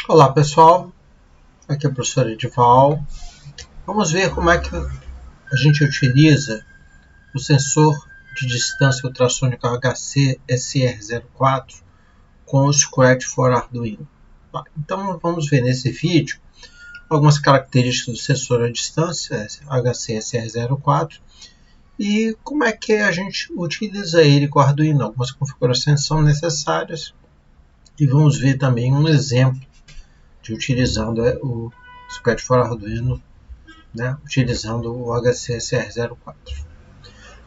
Olá pessoal, aqui é o professor Edival. Vamos ver como é que a gente utiliza o sensor de distância ultrassônica HC-SR04 com o Scratch for Arduino. Então vamos ver nesse vídeo algumas características do sensor à distância HC-SR04 e como é que a gente utiliza ele com o Arduino. Algumas configurações são necessárias e vamos ver também um exemplo de utilizando o Scratch for Arduino, utilizando o HC-SR04.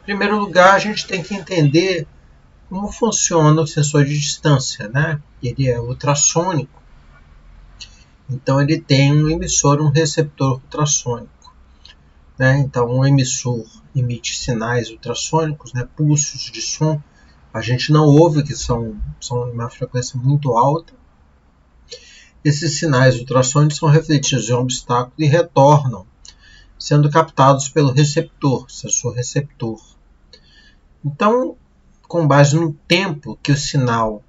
Em primeiro lugar, a gente tem que entender como funciona o sensor de distância. Ele é ultrassônico, então ele tem um emissor e um receptor ultrassônico. Então o emissor emite sinais ultrassônicos, pulsos de som. A gente não ouve, que são uma frequência muito alta. Esses sinais ultrassônicos são refletidos em um obstáculo e retornam, sendo captados pelo receptor, sensor receptor. Então, com base no tempo que o sinal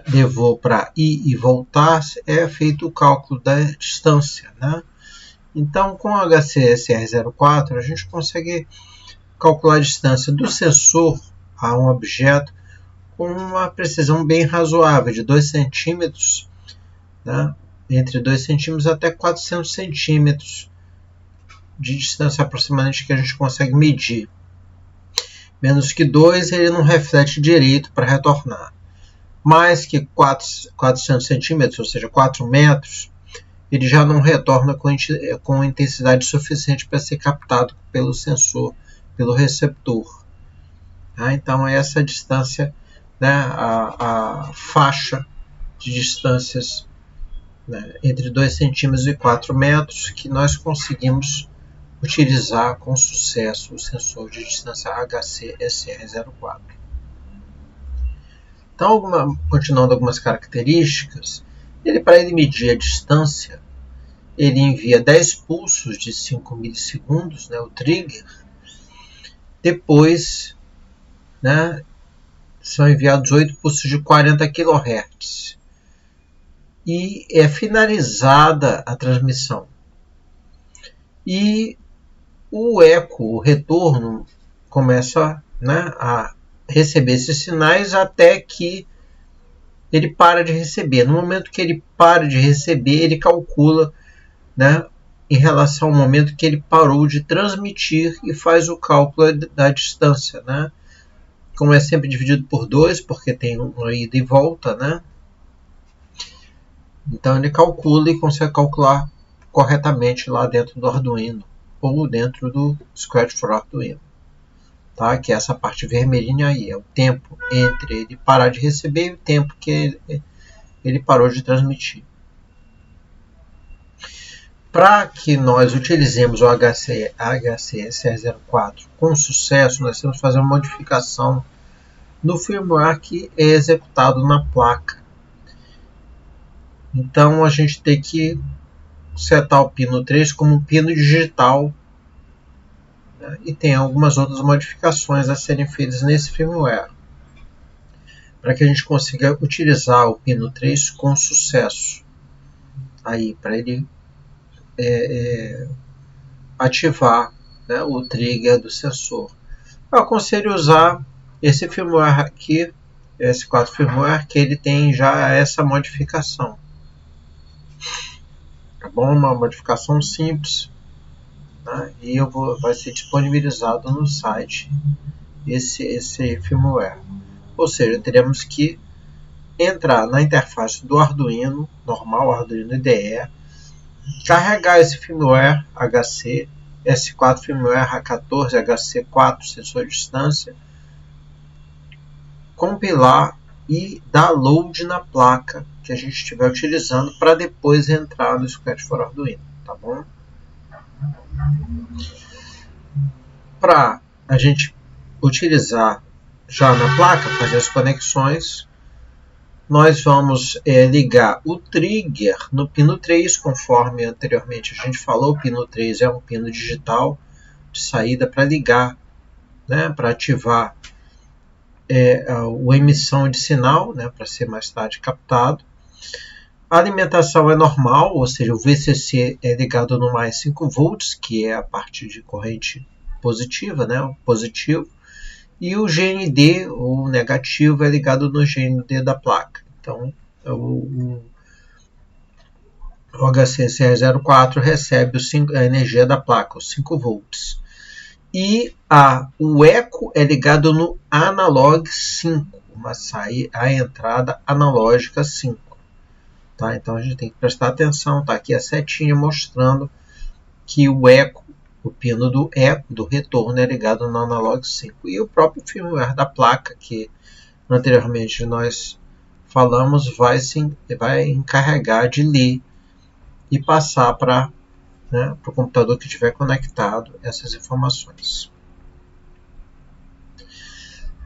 levou para ir e voltar, é feito o cálculo da distância. Então, com o HC-SR04, a gente consegue calcular a distância do sensor a um objeto com uma precisão bem razoável, de 2 centímetros, entre 2 centímetros até 400 centímetros de distância aproximadamente que a gente consegue medir. Menos que 2 ele não reflete direito para retornar. Mais que 400 centímetros, ou seja, 4 metros, ele já não retorna com intensidade suficiente para ser captado pelo sensor, pelo receptor. Então essa distância, a faixa de distâncias entre 2 centímetros e 4 metros que nós conseguimos utilizar com sucesso o sensor de distância HC-SR04. Então, continuando algumas características, para ele medir a distância, ele envia 10 pulsos de 5 milissegundos, o trigger. Depois, são enviados 8 pulsos de 40 kHz. E é finalizada a transmissão. E o eco, o retorno, começa a receber esses sinais até que ele para de receber. No momento que ele para de receber, ele calcula em relação ao momento que ele parou de transmitir e faz o cálculo da distância. Como é sempre dividido por 2, porque tem uma ida e volta, então ele calcula e consegue calcular corretamente lá dentro do Arduino ou dentro do Scratch for Arduino, que é essa parte vermelhinha aí, é o tempo entre ele parar de receber e o tempo que ele parou de transmitir. Para que nós utilizemos o HC-SR04 com sucesso, nós temos que fazer uma modificação no firmware que é executado na placa. Então a gente tem que setar o pino 3 como um pino digital, e tem algumas outras modificações a serem feitas nesse firmware para que a gente consiga utilizar o pino 3 com sucesso, para ele ativar o trigger do sensor. Eu aconselho usar esse firmware aqui, S4 firmware, que ele tem já essa modificação. Tá bom? Uma modificação simples, e vai ser disponibilizado no site esse firmware. Ou seja, teremos que entrar na interface do Arduino normal, Arduino IDE, carregar esse firmware HC, S4 firmware A14, HC4 sensor de distância, compilar e dar load na placa que a gente estiver utilizando para depois entrar no Scratch for Arduino, tá bom? Para a gente utilizar já na placa, fazer as conexões, nós vamos ligar o trigger no pino 3, conforme anteriormente a gente falou. O pino 3 é um pino digital de saída para ligar, para ativar a emissão de sinal, para ser mais tarde captado. A alimentação é normal, ou seja, o VCC é ligado no mais 5 volts, que é a parte de corrente positiva, né, o positivo, e o GND, o negativo, é ligado no GND da placa. Então, o HCCR04 recebe a energia da placa, os 5 volts. E o eco é ligado no analog 5, a entrada analógica 5. Tá? Então a gente tem que prestar atenção, tá aqui a setinha mostrando que o eco, o pino do eco, do retorno, é ligado no analog 5. E o próprio firmware da placa, que anteriormente nós falamos, vai encarregar de ler e passar para o computador que estiver conectado essas informações.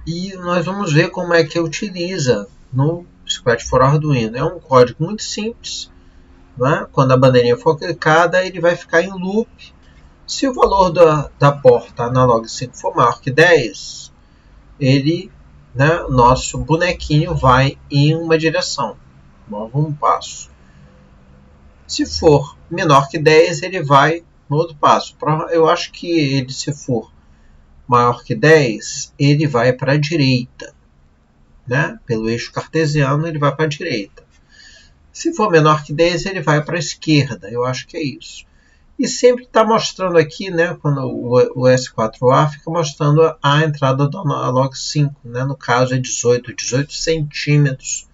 E nós vamos ver como é que utiliza no Scratch for Arduino. É um código muito simples. Né? Quando a bandeirinha for clicada, ele vai ficar em loop. Se o valor da porta analog 5 for maior que 10, nosso bonequinho vai em uma direção, um passo. Se for menor que 10, ele vai no outro passo. Eu acho que se for maior que 10, ele vai para a direita. Né? Pelo eixo cartesiano, ele vai para a direita. Se for menor que 10, ele vai para a esquerda. Eu acho que é isso. E sempre está mostrando aqui, né, quando o S4A fica mostrando a entrada do analog 5. Né? No caso é 18 centímetros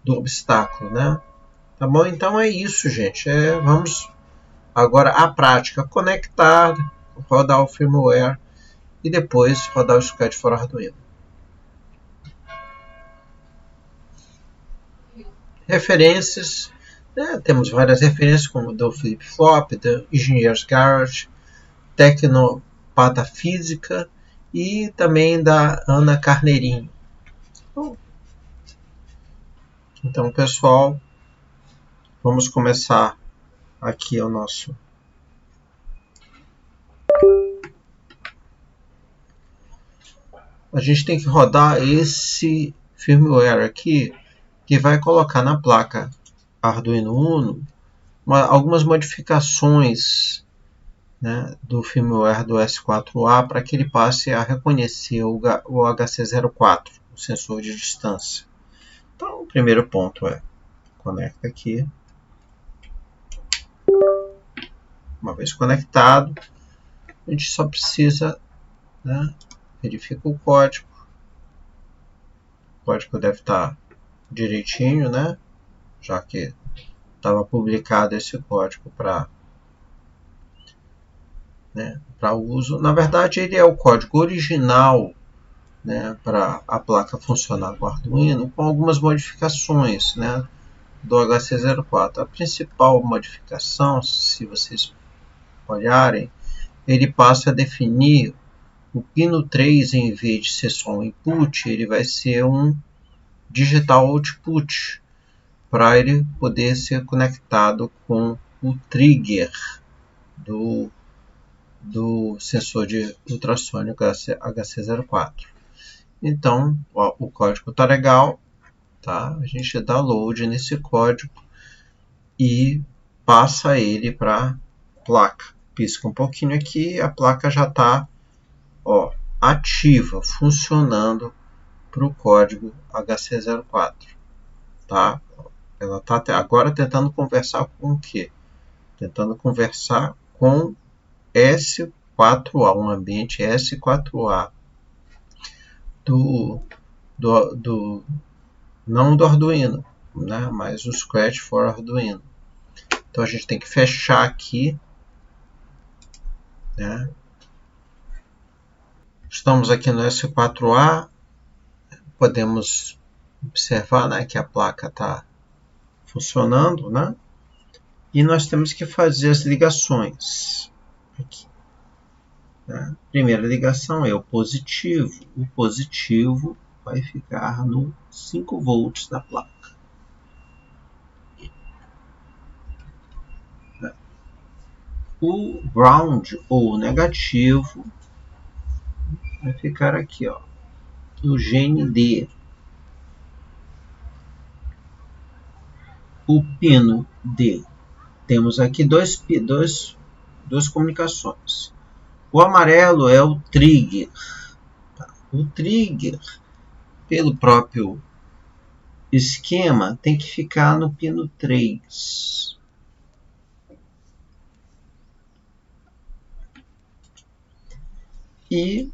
do obstáculo. Né? Tá bom? Então é isso, gente. Vamos agora à prática. Conectar, rodar o firmware e depois rodar o Scratch for Arduino. Referências, né? Temos várias referências como do Flip Flop, do Engineer's Garage, Tecnopata Física e também da Ana Carneirinho. Então, pessoal, vamos começar aqui o nosso... A gente tem que rodar esse firmware aqui, que vai colocar na placa Arduino Uno algumas modificações, né, do firmware do S4A para que ele passe a reconhecer o HC04, o sensor de distância. Então, o primeiro ponto conecta aqui. Uma vez conectado, a gente só precisa, né, verificar o código. O código deve estar direitinho, né, já que estava publicado esse código para uso. Na verdade, ele é o código original, né, para a placa funcionar com o Arduino, com algumas modificações, né, do HC04. A principal modificação, se vocês olharem, ele passa a definir o pino 3, em vez de ser só um input, ele vai ser um digital output, para ele poder ser conectado com o trigger do sensor de ultrassônico HC04. Então, o código está legal, tá? A gente dá load nesse código e passa ele para a placa. Pisca um pouquinho aqui, a placa já está ativa, funcionando para o código HC04. Tá? Ela está agora tentando conversar com o quê? Tentando conversar com S4A, um ambiente S4A não do Arduino, né, mas o Scratch for Arduino. Então a gente tem que fechar aqui, né? Estamos aqui no S4A, podemos observar, né, que a placa está funcionando, né? E nós temos que fazer as ligações aqui. Né? Primeira ligação é o positivo. O positivo vai ficar no 5 volts da placa. O ground, ou negativo, vai ficar aqui, no GND. o pino D. Temos aqui duas comunicações. O amarelo é o trigger. O trigger, pelo próprio esquema, tem que ficar no pino 3. E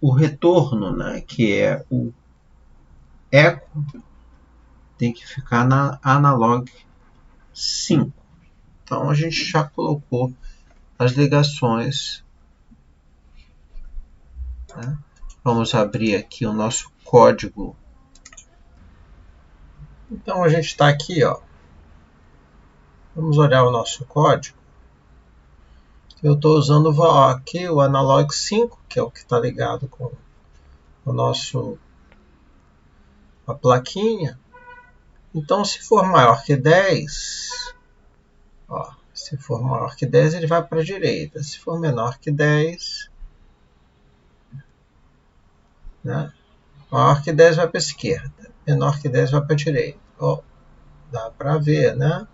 o retorno, né, que é o eco, tem que ficar na analog 5. Então a gente já colocou as ligações. Né? Vamos abrir aqui o nosso código. Então a gente está aqui, ó. Vamos olhar o nosso código. Eu estou usando aqui o analog 5, que é o que está ligado com a plaquinha. Então, se for maior que 10, ó, se for maior que 10, ele vai para a direita. Se for menor que 10, né? Maior que 10 vai para a esquerda. Menor que 10 vai para a direita. Ó, dá para ver, né?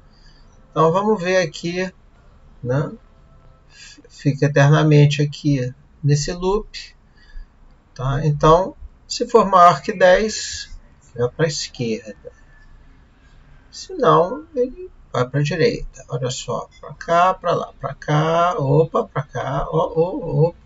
Então, vamos ver aqui, né? Fica eternamente aqui nesse loop. Tá? Então, se for maior que 10, vai para a esquerda. Se não, ele vai para a direita. Olha só, para cá, para lá, para cá, opa, para cá, opa.